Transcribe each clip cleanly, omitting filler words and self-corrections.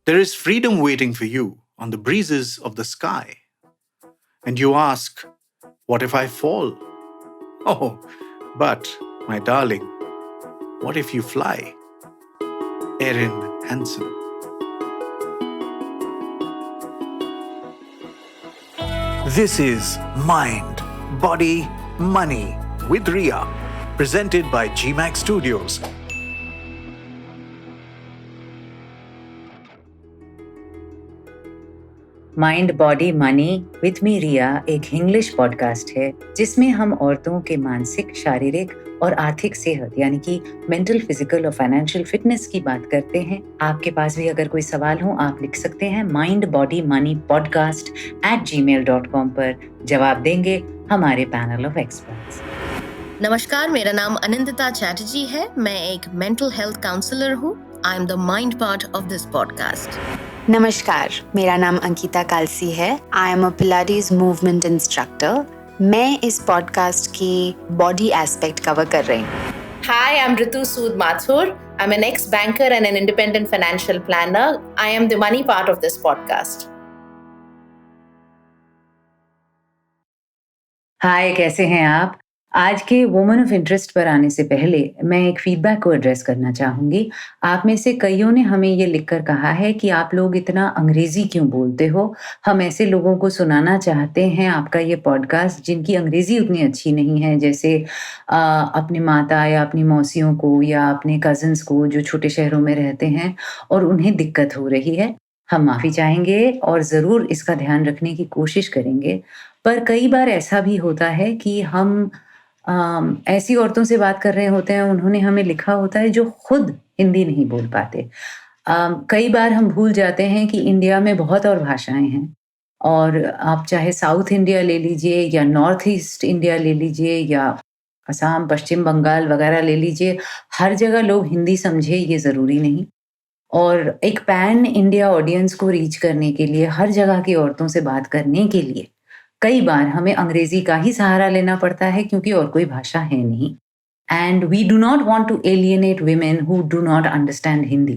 There is freedom waiting for you on the breezes of the sky. And you ask, what if I fall? Oh, but, my darling, what if you fly? Erin Hansen. This is Mind, Body, Money with Ria, presented by GMAX Studios. Mind body money with me Riya एक English podcast है जिसमें हम औरतों के मानसिक, शारीरिक और आर्थिक सेहत यानी कि मेंटल, फिजिकल और फाइनेंशियल फिटनेस की बात करते हैं। आपके पास भी अगर कोई सवाल हो आप लिख सकते हैं mindbodymoneypodcast@gmail.com पर। जवाब देंगे हमारे पैनल ऑफ एक्सपर्ट्स। नमस्कार, मेरा नाम अनिंदिता चैटर्जी है। मैं एक मेंटल हेल्थ काउंसलर हूँ। I am the mind part of this podcast. नमस्कार, मेरा नाम अंकिता कालसी है। I am a Pilates movement instructor. मैं इस पॉडकास्ट की बॉडी एस्पेक्ट कवर कर रही हूँ। Hi, I'm Ritu Sood Mathur. I'm an ex-banker and an independent financial planner. I am the money part of this podcast. हाय, कैसे हैं आप? आज के वुमन ऑफ इंटरेस्ट पर आने से पहले मैं एक फीडबैक को एड्रेस करना चाहूंगी। आप में से कईयों ने हमें ये लिखकर कहा है कि आप लोग इतना अंग्रेजी क्यों बोलते हो। हम ऐसे लोगों को सुनाना चाहते हैं आपका ये पॉडकास्ट जिनकी अंग्रेजी उतनी अच्छी नहीं है, जैसे अपनी माता या अपनी मौसियों को या अपने कजन्स को जो छोटे शहरों में रहते हैं और उन्हें दिक्कत हो रही है। हम माफ़ी चाहेंगे और ज़रूर इसका ध्यान रखने की कोशिश करेंगे। पर कई बार ऐसा भी होता है कि हम ऐसी औरतों से बात कर रहे होते हैं, उन्होंने हमें लिखा होता है जो खुद हिंदी नहीं बोल पाते। कई बार हम भूल जाते हैं कि इंडिया में बहुत और भाषाएं हैं और आप चाहे साउथ इंडिया ले लीजिए या नॉर्थ ईस्ट इंडिया ले लीजिए या असम, पश्चिम बंगाल वगैरह ले लीजिए, हर जगह लोग हिंदी समझे ये ज़रूरी नहीं। और एक पैन इंडिया ऑडियंस को रीच करने के लिए, हर जगह की औरतों से बात करने के लिए कई बार हमें अंग्रेजी का ही सहारा लेना पड़ता है क्योंकि और कोई भाषा है नहीं। And we do not want to alienate women who do not understand Hindi.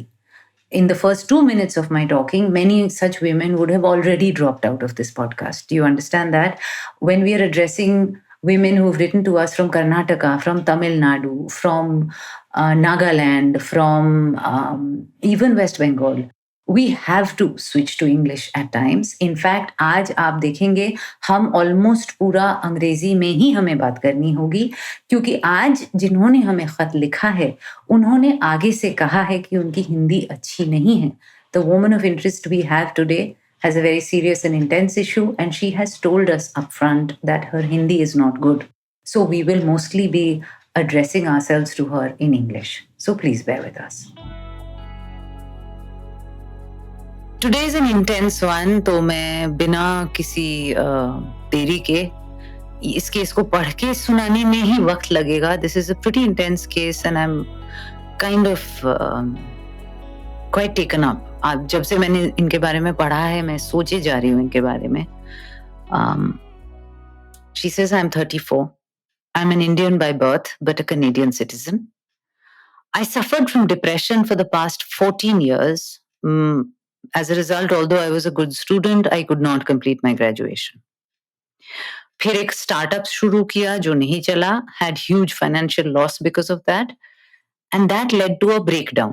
In the first 2 minutes of my talking, many such women would have already dropped out of this podcast. Do you understand that? When we are addressing women who've written to us from Karnataka, from Tamil Nadu, from Nagaland, from even West Bengal, we have to switch to English at times. In fact, आज आप देखेंगे हम almost पूरा अंग्रेजी में ही हमें बात करनी होगी क्योंकि आज जिन्होंने हमें खत लिखा है उन्होंने आगे से कहा है कि उनकी हिंदी अच्छी नहीं है। The woman of interest we have today has a very serious and intense issue and she has told us upfront that her Hindi is not good. So we will mostly be addressing ourselves to her in English. So please bear with us. Today is an intense one, तो मैं बिना किसी देरी के इस case को पढ़ के सुनाने में ही वक्त लगेगा। This is a pretty intense case and I'm kind of quite taken up. आज जब से मैंने इनके बारे में पढ़ा है मैं सोचे जा रही हूँ इनके बारे में। She says I'm 34. I'm an Indian by birth but a Canadian citizen. I suffered from depression for the past 14 years. As a result, although I was a good student, I could not complete my graduation. फिर एक startup शुरू किया जो नहीं चला, had huge financial loss because of that, and that led to a breakdown.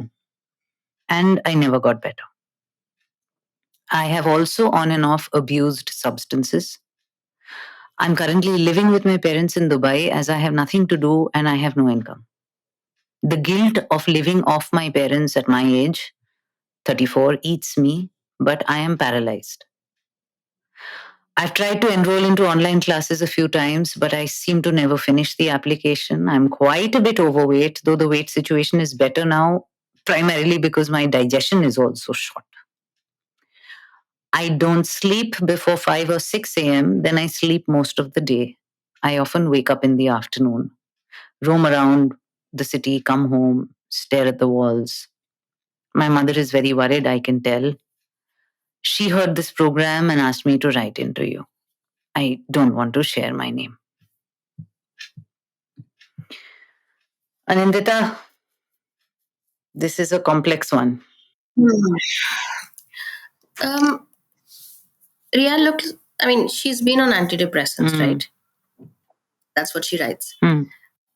And I never got better. I have also on and off abused substances. I'm currently living with my parents in Dubai as I have nothing to do and I have no income. The guilt of living off my parents at my age, 34, eats me, but I am paralyzed. I've tried to enroll into online classes a few times, but I seem to never finish the application. I'm quite a bit overweight, though the weight situation is better now, primarily because my digestion is also short. I don't sleep before 5 or 6 a.m., then I sleep most of the day. I often wake up in the afternoon, roam around the city, come home, stare at the walls. My mother is very worried, I can tell. She heard this program and asked me to write into you. I don't want to share my name. Anindita, this is a complex one. Um, Ria, look, I mean, she's been on antidepressants, right? That's what she writes.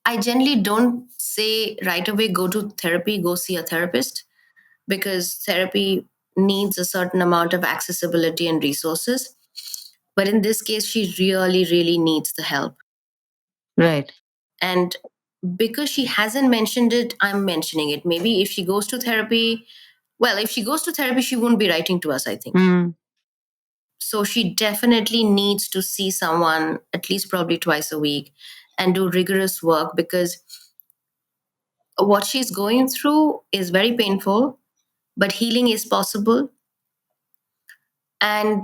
I generally don't say right away go to therapy, go see a therapist, because therapy needs a certain amount of accessibility and resources. But in this case, she really, really needs the help. Right. And because she hasn't mentioned it, I'm mentioning it. Maybe if she goes to therapy, well, if she goes to therapy, she won't be writing to us, I think. So she definitely needs to see someone at least probably twice a week and do rigorous work, because what she's going through is very painful, but healing is possible. And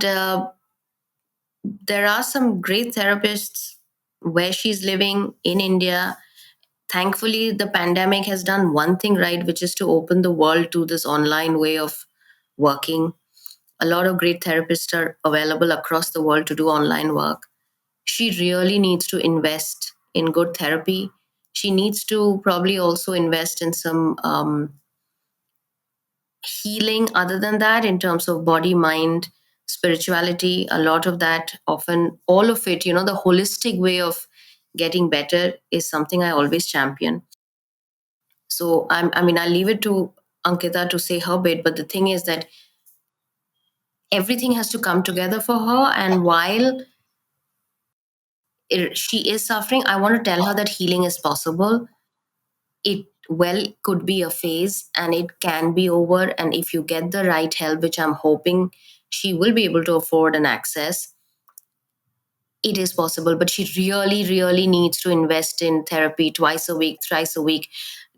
there are some great therapists where she's living in India. Thankfully, the pandemic has done one thing right, which is to open the world to this online way of working. A lot of great therapists are available across the world to do online work. She really needs to invest in good therapy. She needs to probably also invest in some healing other than that, in terms of body, mind, spirituality. A lot of that, often all of it, the holistic way of getting better is something I always champion. So I mean, I'll leave it to Ankita to say her bit, but the thing is that everything has to come together for her. And while she is suffering, I want to tell her that healing is possible. It well could be a phase and it can be over. And if you get the right help, which I'm hoping she will be able to afford and access, it is possible. But she really, really needs to invest in therapy twice a week, thrice a week,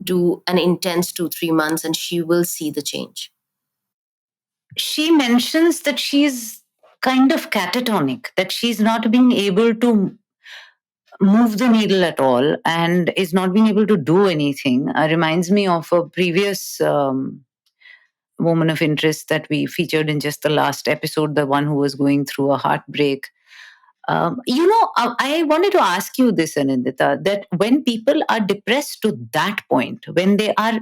do an intense 2-3 months, and she will see the change. She mentions that she's kind of catatonic, that she's not being able to move the needle at all and is not being able to do anything. Reminds me of a previous woman of interest that we featured in just the last episode, the one who was going through a heartbreak. I wanted to ask you this, Anindita, that when people are depressed to that point, when they are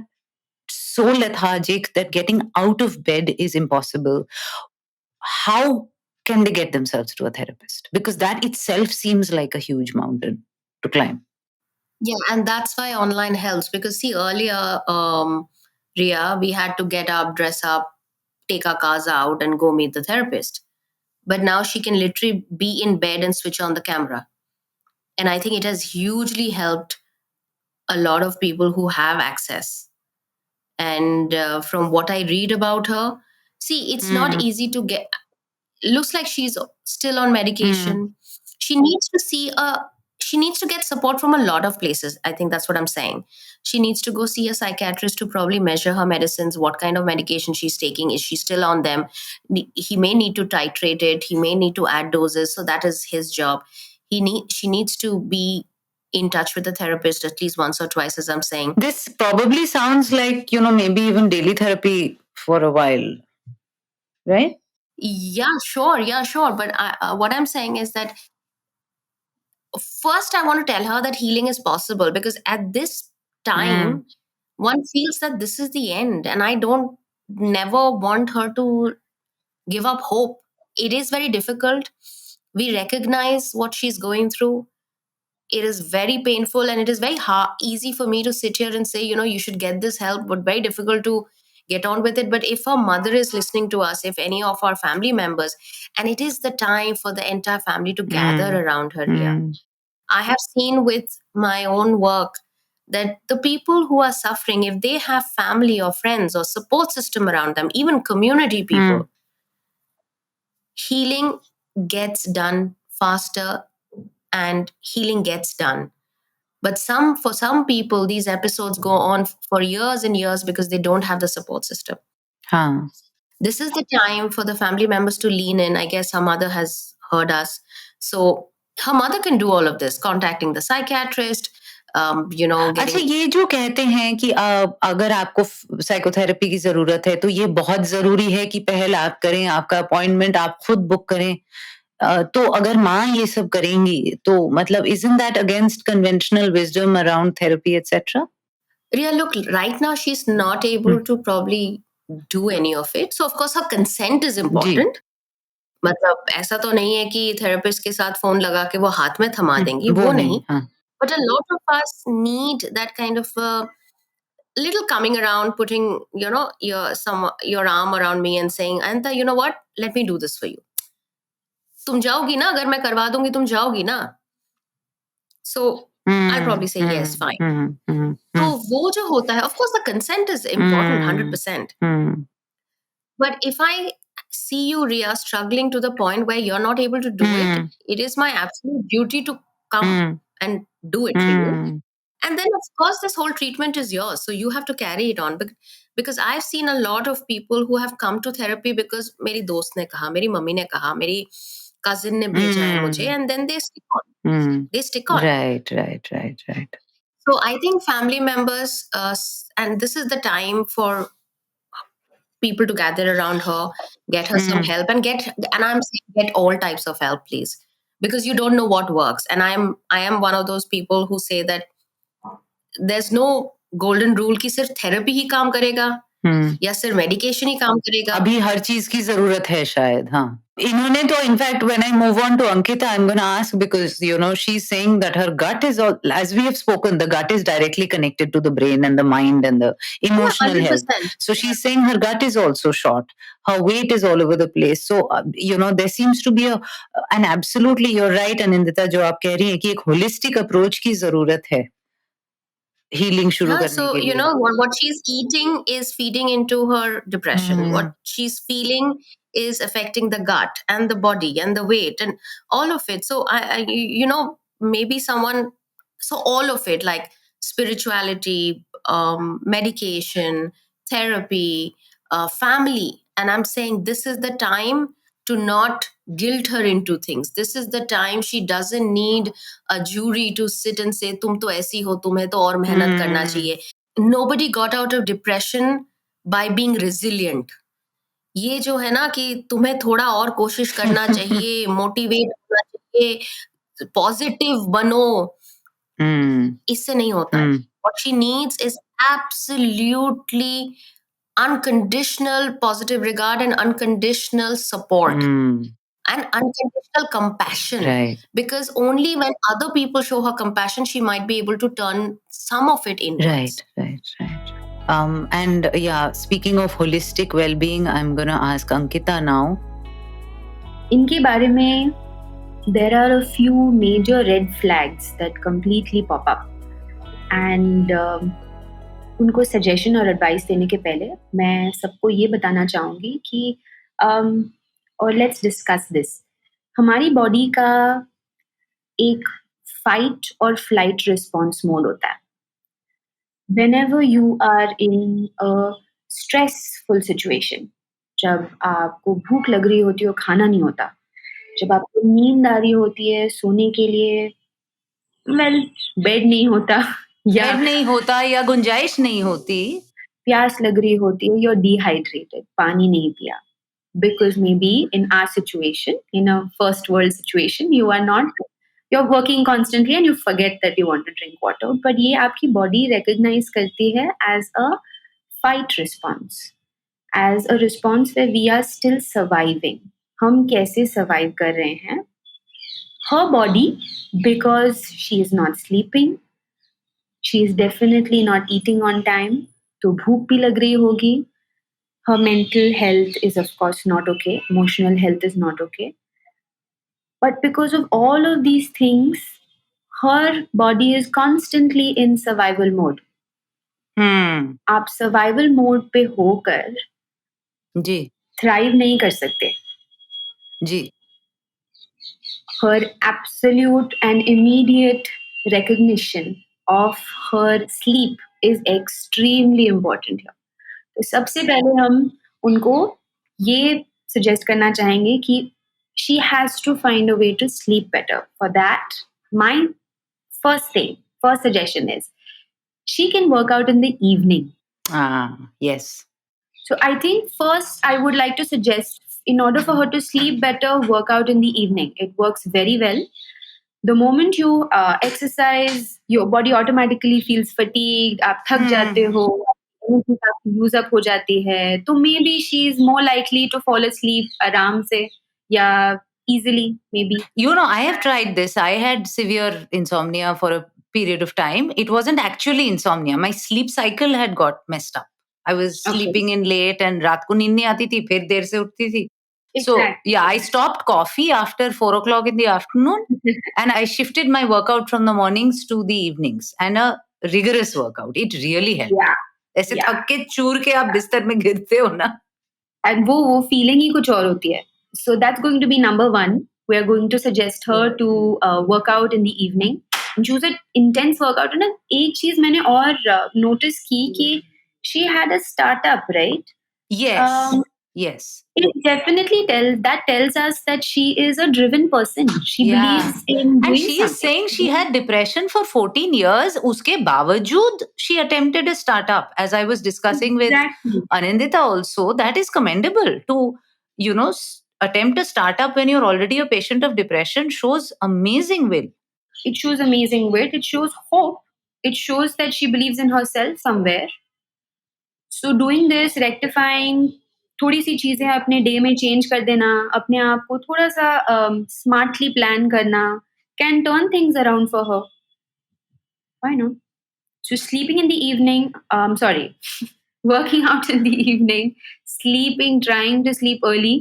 so lethargic that getting out of bed is impossible, how can they get themselves to a therapist? Because that itself seems like a huge mountain to climb. Yeah, and that's why online helps. Because see, earlier, Ria, we had to get up, dress up, take our cars out, and go meet the therapist. But now she can literally be in bed and switch on the camera. And I think it has hugely helped a lot of people who have access. And from what I read about her, see, it's not easy to get. Looks like she's still on medication. She needs to see a. She needs to get support from a lot of places. I think that's what I'm saying. She needs to go see a psychiatrist to probably measure her medicines, what kind of medication she's taking. Is she still on them? He may need to titrate it. He may need to add doses. So that is his job. She needs to be in touch with the therapist at least once or twice, as I'm saying. This probably sounds like, maybe even daily therapy for a while, right? Yeah, sure. Yeah, sure. But what I'm saying is that first, I want to tell her that healing is possible, because at this time, one feels that this is the end. And I don't never want her to give up hope. It is very difficult. We recognize what she's going through. It is very painful, and it is very easy for me to sit here and say, you should get this help, but very difficult to get on with it. But if her mother is listening to us, if any of our family members, and it is the time for the entire family to gather around her here. I have seen with my own work that the people who are suffering, if they have family or friends or support system around them, even community people, healing gets done faster and healing gets done. But for some people, these episodes go on for years and years because they don't have the support system. This is the time for the family members to lean in. I guess her mother has heard us. So her mother can do all of this, contacting the psychiatrist, अच्छा, ये जो कहते हैं कि अगर आपको psychotherapy की जरूरत है तो ये बहुत जरूरी है कि पहल आप करें, आपका अपॉइंटमेंट आप खुद बुक करें। तो अगर माँ ये सब करेंगी तो मतलब isn't that against conventional wisdom around therapy etc? Ria, look, right now she's not able to probably do any of it. So of course her consent is important. मतलब ऐसा तो नहीं है कि थेरेपिस्ट के साथ फोन लगा के वो हाथ में थमा देंगी, वो नहीं. But a lot of us need that kind of little coming around, putting your arm around me and saying, Anta, you know what? Let me do this for you. तुम जाओगी ना, अगर मैं करवा दूंगी तुम जाओगी ना. So I'll probably say yes, fine. तो वो जो होता है, of course the consent is important, 100%. But if I see you, Ria, struggling to the point where you're not able to do it, it is my absolute duty to come and do it for you. And then, of course, this whole treatment is yours. So you have to carry it on. Because I've seen a lot of people who have come to therapy because मेरी दोस्त ने कहा, मेरी mummy ने कहा, मेरी cousin ने भेजा है मुझे, and then they stick on. They stick on. Right. So I think family members, and this is the time for people to gather around her, get her some help, and I'm saying get all types of help, please, because you don't know what works. And I am one of those people who say that there's no golden rule कि सिर्फ therapy ही काम करेगा या सिर्फ medication ही काम करेगा. अभी हर चीज की जरूरत है शायद. हाँ, इन्होंने तो in fact when I move on to Ankita, I am gonna ask, because she is saying that her gut is, as we have spoken, the gut is directly connected to the brain and the mind and the emotional health. So she is saying her gut is also short, her weight is all over the place. So there seems to be an absolutely, you're right Anindita, जो आप कह रही हैं कि एक holistic approach की जरूरत है healing शुरू करने so के लिए. what she's eating is feeding into her depression. What she's feeling is affecting the gut and the body and the weight and all of it. So I maybe someone, so all of it, like spirituality, medication, therapy, family. And I'm saying this is the time to not guilt her into things. This is the time she doesn't need a jury to sit and say, "Tum to aisi ho, tumhe to aur mehnat karna chahiye." Nobody got out of depression by being resilient. ये जो है ना कि तुम्हें थोड़ा और कोशिश करना चाहिए, मोटिवेट होना चाहिए, पॉजिटिव बनो, इससे नहीं होता है. What she needs is absolutely unconditional positive regard and unconditional support. And unconditional compassion. Right. Because only when other people show her compassion, she might be able to turn some of it inwards. Right. And yeah, speaking of holistic well-being, I'm gonna ask Ankita now. इनके बारे में there are a few major red flags that completely pop up. And उनको suggestion और advice देने के पहले मैं सबको ये बताना चाहूँगी कि और लेट्स डिस्कस दिस. हमारी बॉडी का एक फाइट और फ्लाइट रिस्पॉन्स मोड होता है. Whenever you are in a stressful situation, जब आपको भूख लग रही होती है और खाना नहीं होता, जब आपको नींद आ रही होती है सोने के लिए, बेड नहीं होता या गुंजाइश नहीं होती, प्यास लग रही होती है, you're dehydrated, पानी नहीं पिया, because maybe in our situation, in a first world situation, you're working constantly and you forget that you want to drink water, but ये आपकी body recognize करती है as a fight response, as a response where we are still surviving. हम कैसे survive कर रहे हैं? Her body, because she is not sleeping, she is definitely not eating on time, तो भूख भी लग रही होगी. Her mental health is of course not okay. Emotional health is not okay. But because of all of these things, her body is constantly in survival mode. आप survival mode पे होकर जी thrive नहीं कर सकते. जी. Her absolute and immediate recognition of her sleep is extremely important here. तो सबसे पहले हम उनको ये suggest करना चाहेंगे कि she has to find a way to sleep better. For that, my first suggestion is she can work out in the evening. Yes. So I think first I would like to suggest, in order for her to sleep better, work out in the evening. It works very well. The moment you exercise, your body automatically feels fatigued, आप थक जाते हो, energy काफी use up हो जाती है, तो maybe she is more likely to fall asleep आराम से या easily maybe. I have tried this. I had severe insomnia for a period of time. It wasn't actually insomnia. My sleep cycle had got messed up. I was Okay. sleeping in late and रात को नींद नहीं आती थी, फिर देर से उठती थी. So, Exactly. yeah, I stopped coffee after 4 o'clock in the afternoon and I shifted my workout from the mornings to the evenings and a rigorous workout. It really helped. Yeah. ऐसे Yeah. थक के चूर के आप बिस्तर में गिरते हो ना. And वो feeling ही कुछ और होती है. So that's going to be number one. We are going to suggest her to work out in the evening. And choose an intense workout. And एक चीज मैंने और notice की कि she had a startup, right? Yes. Yes. It definitely tells us that she is a driven person. She Yeah. believes in And doing she is something. saying she had depression for 14 years. Uske बावजूद she attempted a startup. As I was discussing Exactly. with Anindita also, that is commendable to, attempt a startup when you're already a patient of depression shows amazing will. It shows amazing wit. It shows hope. It shows that she believes in herself somewhere. So doing this, rectifying थोड़ी सी चीजें अपने day में change कर देना, अपने आप को थोड़ा सा स्मार्टली प्लान करना, can turn things around for her. Why not? So sleeping in the evening, working out in the evening, sleeping, trying to sleep early,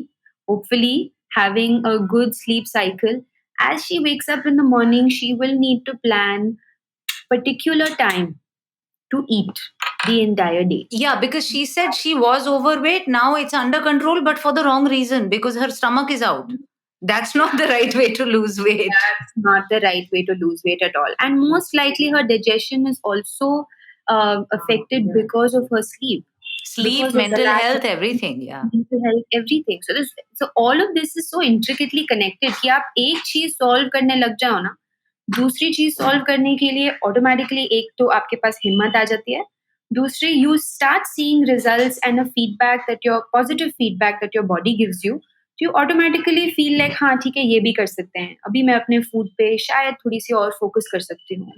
hopefully having a good sleep cycle. As she wakes up in the morning, she will need to plan particular time to eat the entire day. Yeah, because she said she was overweight. Now it's under control, but for the wrong reason because her stomach is out. That's not the right way to lose weight. That's not the right way to lose weight at all. And most likely, her digestion is also affected because of her sleep. Sleep, Because of the mental lack health, of everything. Yeah. mental health, everything. So all of this is so intricately connected कि आप एक चीज solve करने लग जाओ ना, दूसरी चीज solve करने के लिए automatically एक तो आपके पास हिम्मत आ जाती है, दूसरी you start seeing results and a feedback that your positive feedback that your body gives you. तो you automatically feel like हाँ ठीक है ये भी कर सकते हैं, अभी मैं अपने food पे शायद थोड़ी सी और focus कर सकती हूँ,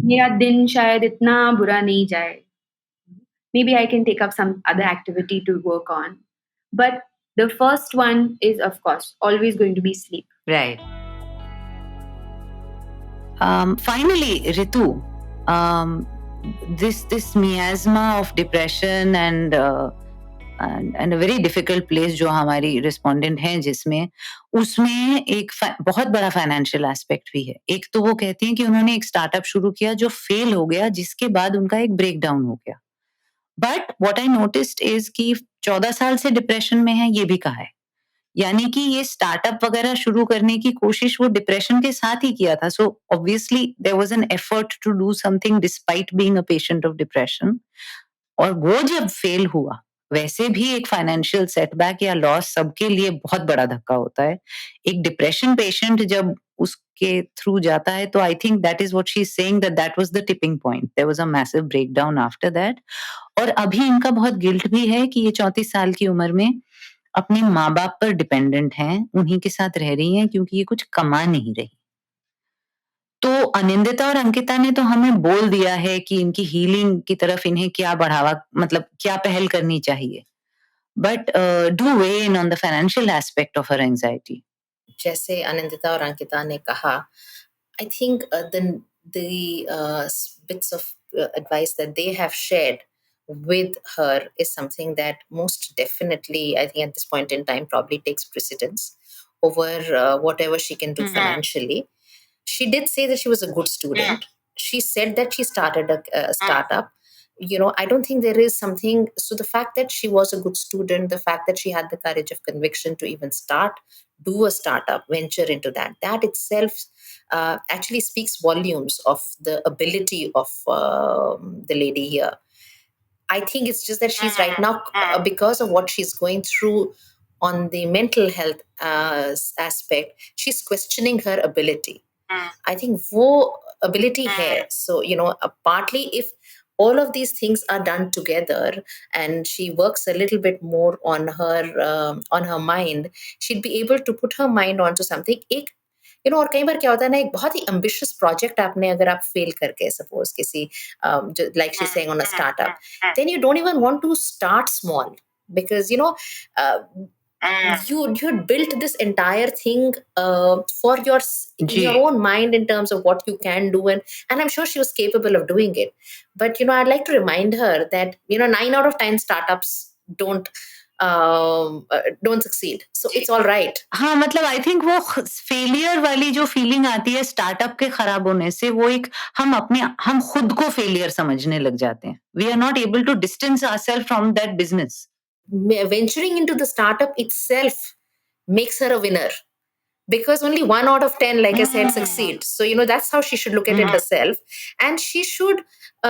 मेरा दिन शायद इतना बुरा नहीं जाए. Maybe I can take up some other activity to work on. But the first one is, of course, always going to be sleep. Right. Finally, Ritu, this miasma of depression and a very difficult place जो हमारी respondent हैं जिसमें उसमें एक बहुत बड़ा financial aspect भी है. एक तो वो कहती हैं कि उन्होंने एक startup शुरू किया जो fail हो गया जिसके बाद उनका एक breakdown हो गया. But what I noticed is कि 14 साल से depression में है ये भी कहा है. यानी कि ये स्टार्टअप वगैरह शुरू करने की कोशिश वो डिप्रेशन के साथ ही किया था. So obviously there was an effort to do something despite being a patient of depression. और वो जब फेल हुआ वैसे भी एक फाइनेंशियल सेटबैक या लॉस सबके लिए बहुत बड़ा धक्का होता है. एक डिप्रेशन पेशेंट जब उसके थ्रू जाता है तो I think that is what she is saying that was the tipping point. There was a massive breakdown after that. और अभी इनका बहुत गिल्ट भी है कि ये 34 साल की उम्र में अपने माँ-बाप पर डिपेंडेंट हैं, उन्हीं के साथ रह रही हैं क्योंकि ये कुछ कमा नहीं रही. तो अनिंदिता और अंकिता ने तो हमें बोल दिया है कि इनकी हीलिंग की तरफ इन्हें क्या बढ़ावा मतलब क्या पहल करनी चाहिए. But do way in on the financial aspect of her anxiety. जैसे अनिंदिता और अंकिता ने कहा, I think the bits of advice that they have shared with her is something that most definitely, I think at this point in time, probably takes precedence over whatever she can do financially. She did say that she was a good student. She said that she started a startup. I don't think there is something. So the fact that she was a good student, the fact that she had the courage of conviction to even do a startup, venture into that itself actually speaks volumes of the ability of the lady here. I think it's just that she's right now, because of what she's going through on the mental health aspect, she's questioning her ability. I think wo ability hai. So, partly if all of these things are done together and she works a little bit more on her mind, she'd be able to put her mind onto something. और कई बार क्या होता है ना, एक बहुत ही ambitious project आपने अगर आप fail करके suppose किसी like she's saying on a startup, then you don't even want to start small because uh, you had built this entire thing for in your own mind in terms of what you can do, and I'm sure she was capable of doing it. But I'd like to remind her that 9 out of 10 startups don't succeed, so it's all right. हाँ, मतलब I think वो failure वाली जो feeling आती है startup के खराब होने से, वो एक हम खुद को फेलियर समझने लग जाते हैं. We are not able to distance ourself from that business. Venturing into the startup itself makes her a winner, because only 1 out of 10, like I said, succeed. So that's how she should look at it herself, and she should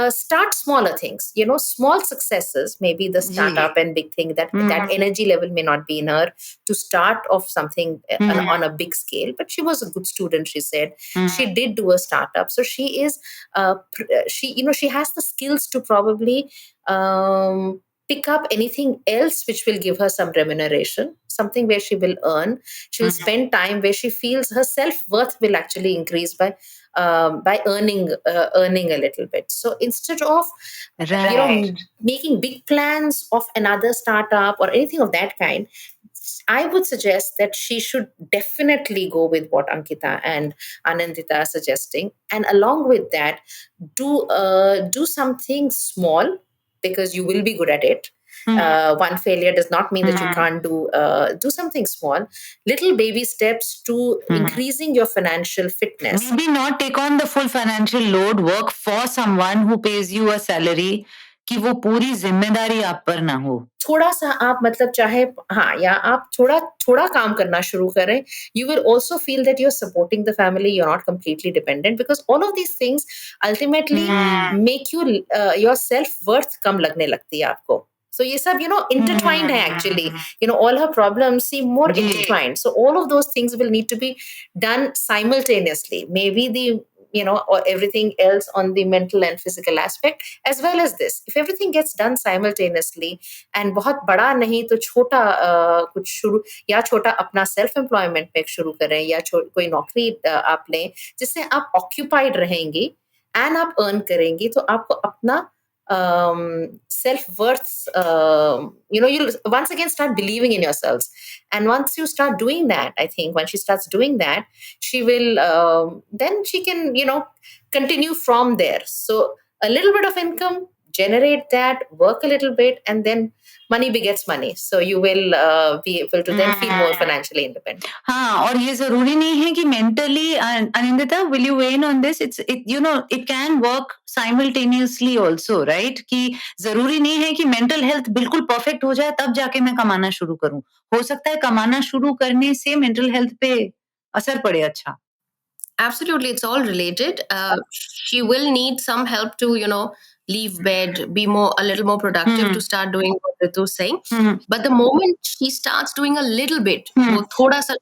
start smaller things, small successes, maybe the startup and big thing, that energy level may not be in her to start off something on a big scale. But she was a good student, she said. She did do a startup, so she is she has the skills to probably pick up anything else which will give her some remuneration, something where she will earn. She will spend time where she feels her self-worth will actually increase by earning a little bit. So instead of making big plans of another startup or anything of that kind, I would suggest that she should definitely go with what Ankita and Anandita are suggesting, and along with that, do something small, because you will be good at it. One failure does not mean that you can't do something small. Little baby steps to increasing your financial fitness. Maybe not take on the full financial load, work for someone who pays you a salary, कि वो पूरी जिम्मेदारी आप पर ना हो. थोड़ा सा आप मतलब चाहे या आप थोड़ा काम करना शुरू करें. You will also feel that you're supporting the family, you're not completely dependent, because all of these things ultimately make you your self-worth कम लगने लगती है आपको. So ये सब intertwined है actually. All her problems seem more intertwined. So all of those things will need to be done simultaneously. Maybe the or everything else on the mental and physical aspect, as well as this. If everything gets done simultaneously, and बहुत बड़ा नहीं तो छोटा कुछ शुरू, या छोटा अपना सेल्फ एम्प्लॉयमेंट में शुरू करें, या कोई नौकरी आप लें जिससे आप ऑक्यूपाइड रहेंगी एंड आप अर्न करेंगी, तो आपको अपना self-worth, you'll once again start believing in yourselves. And once you start doing that, I think when she starts doing that, she will then she can continue from there. So a little bit of income, generate that, work a little bit, and then money begets money. So you will be able to then feel more financially independent. हाँ, और ये जरूरी नहीं है कि mentally, Anindita, will you weigh in on this? It can work simultaneously also, right? कि जरूरी नहीं है कि mental health बिल्कुल perfect हो जाए तब जाके मैं कमाना शुरू करूं. हो सकता है कमाना शुरू करने से mental health पे असर पड़े अच्छा. Absolutely, it's all related. She will need some help to, leave bed, be a little more productive to start doing what Ritu is saying. But the moment she starts doing a little bit, वो थोड़ा सा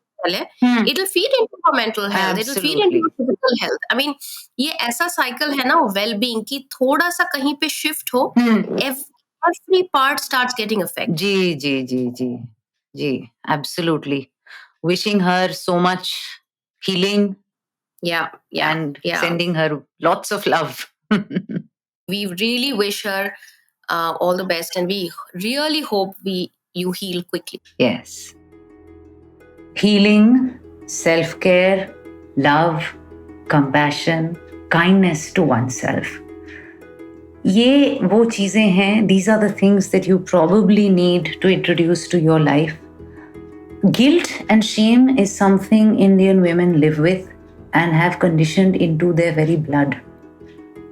it'll feed into her mental health. It'll feed into her physical health. I mean, ये ऐसा cycle है ना well-being की, थोड़ा सा कहीं पे shift हो, every part starts getting affected. Ji, absolutely. Wishing her so much healing. And sending her lots of love. We really wish her all the best, and we really hope you heal quickly. Yes. Healing, self-care, love, compassion, kindness to oneself. ये वो चीजें हैं, these are the things that you probably need to introduce to your life. Guilt and shame is something Indian women live with and have conditioned into their very blood.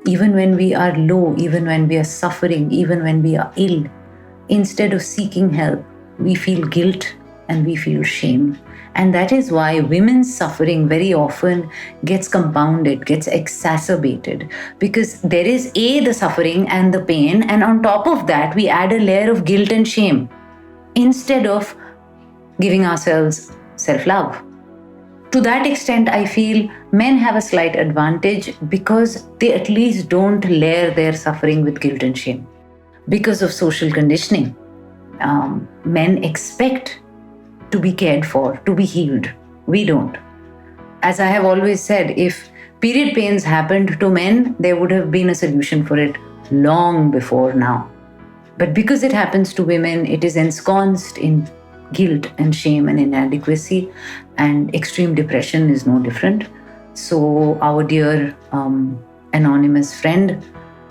Even when we are low, even when we are suffering, even when we are ill, instead of seeking help, we feel guilt and we feel shame. And that is why women's suffering very often gets compounded, gets exacerbated, because there is the suffering and the pain, and on top of that, we add a layer of guilt and shame instead of giving ourselves self-love. To that extent, I feel men have a slight advantage because they at least don't layer their suffering with guilt and shame. Because of social conditioning, men expect to be cared for, to be healed. We don't. as I have always said, if period pains happened to men, there would have been a solution for it long before now. But because it happens to women, it is ensconced in guilt and shame and inadequacy, and extreme depression is no different. So, our dear anonymous friend,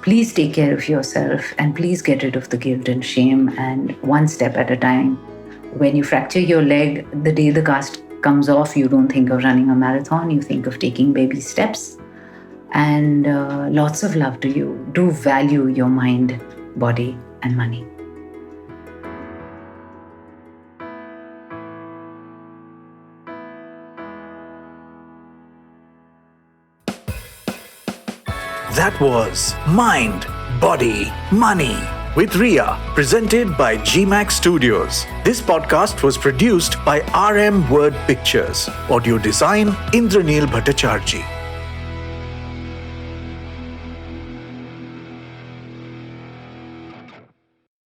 please take care of yourself and please get rid of the guilt and shame, and one step at a time. When you fracture your leg, the day the cast comes off, you don't think of running a marathon, you think of taking baby steps. And lots of love to you. Do value your mind, body, and money. That was Mind, Body, Money with Ria, presented by GMAX Studios. This podcast was produced by RM Word Pictures. Audio design, Indranil Bhattacharjee.